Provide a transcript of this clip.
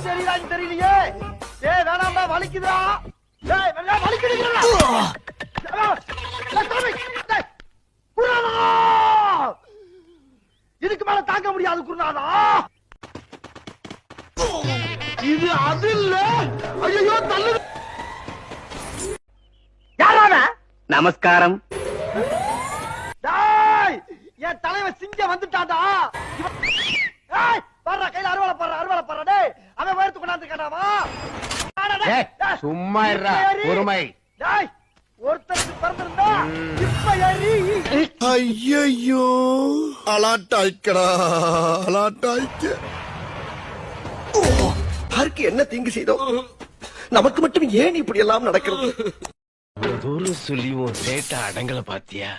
தெரியலான்னு தெரியலையே. டேய் வேணாம்டா, வலிக்குதா. டேய் வெள்ளை வலிக்குதுங்கடா. டேய் குருநாதா, இதுக்கு மேல தாங்க முடியாது குருநாதா. இது அது இல்ல. ஐயோ தள்ளு. யாரான? நமஸ்காரம். டேய் என் தலைவன் சிங்க வந்துட்டாடா. ஏய் பாறா, கையில அறுவாளை பாறா. டேய் அவன் வயித்து கொண்டாந்து கேட்டாவா. சும்மா இருடா, பொறுமை. டேய் ஒருத்தருக்கு பிறந்திருந்தா இப்ப ஏறி. ஐயோ அலாட்டாய்க்கடா, அலாட்டாய்க்க. யாருக்கு என்ன தீங்கு செய்தோம்? நமக்கு மட்டும் ஏன் இப்படி எல்லாம் நடக்கிறது? தூரம் சொல்லி உன் சேட்டை அடங்கல பாத்தியா?